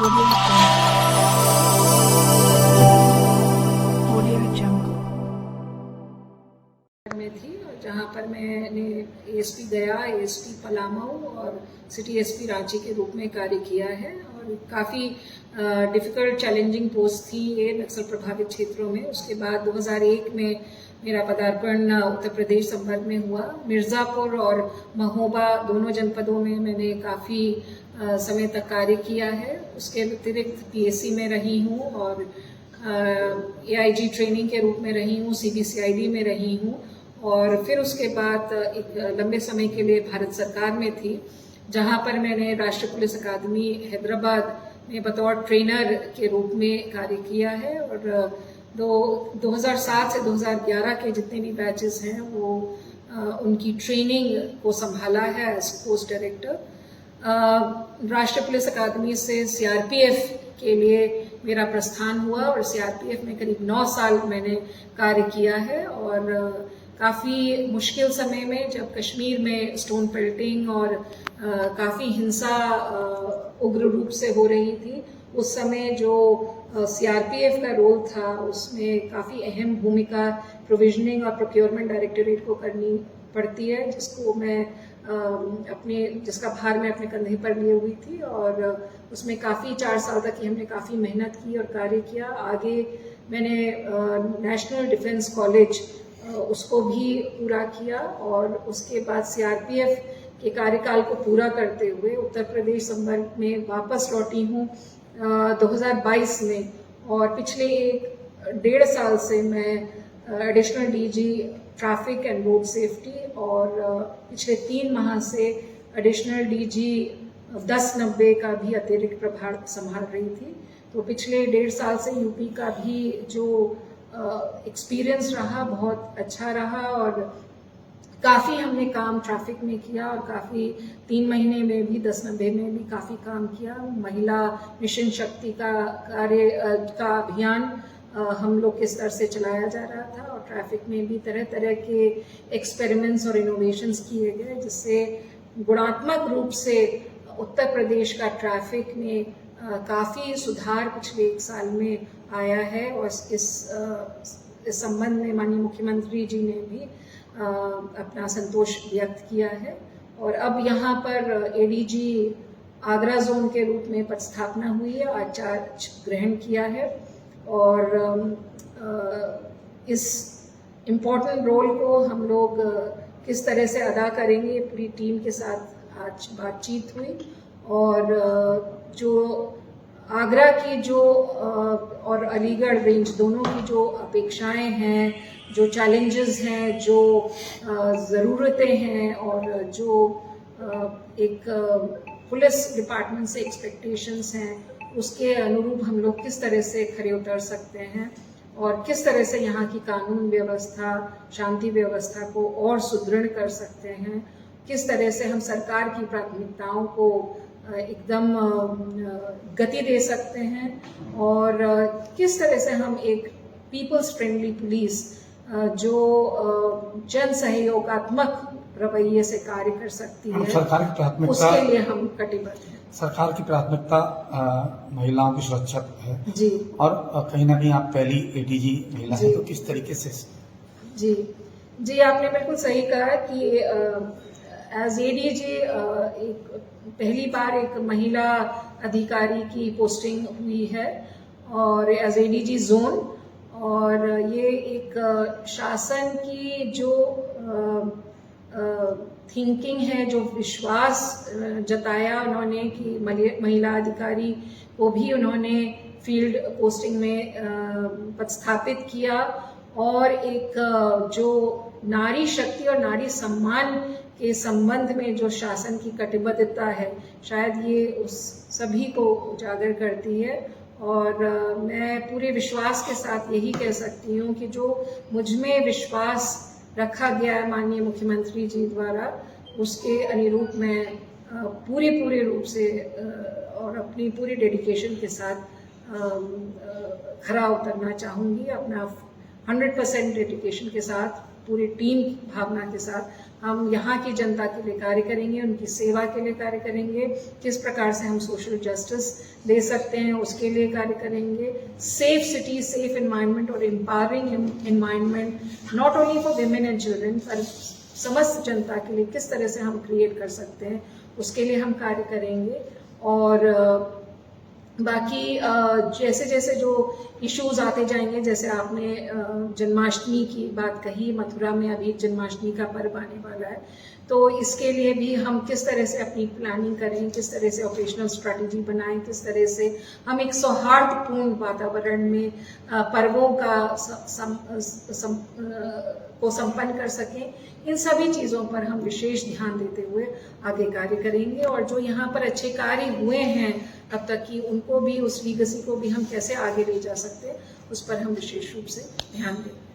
में थी, जहाँ पर मैंने एएसपी गया, एएसपी पलामू और सिटी एसपी रांची के रूप में कार्य किया है। और काफ़ी डिफ़िकल्ट चैलेंजिंग पोस्ट थी ये नक्सल प्रभावित क्षेत्रों में। उसके बाद 2001 में मेरा पदार्पण उत्तर प्रदेश संपर्क में हुआ। मिर्ज़ापुर और महोबा दोनों जनपदों में मैंने काफ़ी समय तक कार्य किया है। उसके अतिरिक्त पीएससी में रही हूँ और एआईजी ट्रेनिंग के रूप में रही हूँ, सीबीसीआईडी में रही हूँ और फिर उसके बाद एक लंबे समय के लिए भारत सरकार में थी, जहाँ पर मैंने राष्ट्रीय पुलिस अकादमी हैदराबाद में बतौर ट्रेनर के रूप में कार्य किया है। और 2007 से 2011 के जितने भी बैचेस हैं वो उनकी ट्रेनिंग को संभाला है एज पोस्ट डायरेक्टर। राष्ट्रीय पुलिस अकादमी से सीआरपीएफ के लिए मेरा प्रस्थान हुआ और सीआरपीएफ में करीब 9 साल मैंने कार्य किया है। और काफ़ी मुश्किल समय में जब कश्मीर में स्टोन पेल्टिंग और काफ़ी हिंसा उग्र रूप से हो रही थी, उस समय जो सीआरपीएफ का रोल था उसमें काफ़ी अहम भूमिका प्रोविजनिंग और प्रोक्योरमेंट डायरेक्टरेट को करनी पड़ती है, जिसका भार मैं अपने कंधे पर लिए हुई थी। और उसमें काफ़ी 4 साल तक ही हमने काफ़ी मेहनत की और कार्य किया। आगे मैंने नेशनल डिफेंस कॉलेज उसको भी पूरा किया और उसके बाद सीआरपीएफ के कार्यकाल को पूरा करते हुए उत्तर प्रदेश संपर्क में वापस लौटी हूँ 2022 में। और पिछले 1.5 साल से मैं additional DG traffic and road safety और पिछले 3 माह से एडिशनल डीजी 1090 का भी अतिरिक्त प्रभार संभाल रही थी। तो पिछले 1.5 साल से यूपी का भी जो एक्सपीरियंस रहा बहुत अच्छा रहा और काफ़ी हमने काम ट्रैफिक में किया और काफ़ी 3 महीने में भी 1090 में भी काफ़ी काम किया। महिला मिशन शक्ति का अभियान हम लोग के स्तर से चलाया जा रहा था और ट्रैफिक में भी तरह तरह के एक्सपेरिमेंट्स और इनोवेशंस किए गए, जिससे गुणात्मक रूप से उत्तर प्रदेश का ट्रैफिक में काफ़ी सुधार पिछले 1 साल में आया है। और इस संबंध में माननीय मुख्यमंत्री जी ने भी अपना संतोष व्यक्त किया है। और अब यहाँ पर एडीजी आगरा जोन के रूप में पदस्थापना हुई है, आज चार्ज ग्रहण किया है। और इस इम्पोर्टेंट रोल को हम लोग किस तरह से अदा करेंगे, पूरी टीम के साथ आज बातचीत हुई। और जो आगरा की जो और अलीगढ़ रेंज दोनों की जो अपेक्षाएं हैं, जो चैलेंजेस हैं, जो ज़रूरतें हैं और जो एक पुलिस डिपार्टमेंट से एक्सपेक्टेशंस हैं, उसके अनुरूप हम लोग किस तरह से खरे उतर सकते हैं और किस तरह से यहाँ की कानून व्यवस्था, शांति व्यवस्था को और सुदृढ़ कर सकते हैं, किस तरह से हम सरकार की प्राथमिकताओं को एकदम गति दे सकते हैं और किस तरह से हम एक पीपल्स फ्रेंडली पुलिस जो जन सहयोगात्मक रवैये से कार्य कर सकती है, सरकार की प्राथमिकता, उसके लिए हम कटिबद्ध हैं। सरकार की प्राथमिकता महिलाओं की सुरक्षा है जी। और कहीं ना कहीं आप पहली एडीजी महिला हैं, तो किस तरीके से? जी आपने बिल्कुल सही कहा कि एज एडीजी एक पहली बार एक महिला अधिकारी की पोस्टिंग हुई है और एज एडीजी जोन। और ये एक शासन की जो थिंकिंग है, जो विश्वास जताया उन्होंने कि महिला अधिकारी को भी उन्होंने फील्ड पोस्टिंग में पदस्थापित किया और एक जो नारी शक्ति और नारी सम्मान के संबंध में जो शासन की कटिबद्धता है, शायद ये उस सभी को उजागर करती है। और मैं पूरे विश्वास के साथ यही कह सकती हूँ कि जो मुझ में विश्वास रखा गया है माननीय मुख्यमंत्री जी द्वारा, उसके अनुरूप मैं पूरे रूप से और अपनी पूरी डेडिकेशन के साथ खरा उतरना चाहूँगी, अपना 100% डेडिकेशन के साथ पूरी टीम की भावना के साथ हम यहाँ की जनता के लिए कार्य करेंगे, उनकी सेवा के लिए कार्य करेंगे, किस प्रकार से हम सोशल जस्टिस दे सकते हैं उसके लिए कार्य करेंगे, सेफ सिटी, सेफ एनवायरनमेंट और empowering environment not only for women and children पर समस्त जनता के लिए किस तरह से हम क्रिएट कर सकते हैं उसके लिए हम कार्य करेंगे। और बाकी जैसे जैसे जो इश्यूज आते जाएंगे, जैसे आपने जन्माष्टमी की बात कही, मथुरा में अभी जन्माष्टमी का पर्व आने वाला है, तो इसके लिए भी हम किस तरह से अपनी प्लानिंग करें, किस तरह से ऑपरेशनल स्ट्रैटेजी बनाएं, किस तरह से हम एक सौहार्दपूर्ण वातावरण में पर्वों का को संपन्न कर सकें, इन सभी चीज़ों पर हम विशेष ध्यान देते हुए आगे कार्य करेंगे। और जो यहाँ पर अच्छे कार्य हुए हैं अब तक की, उनको भी, उस लीगेसी को भी हम कैसे आगे ले जा सकते हैं उस पर हम विशेष रूप से ध्यान देंगे।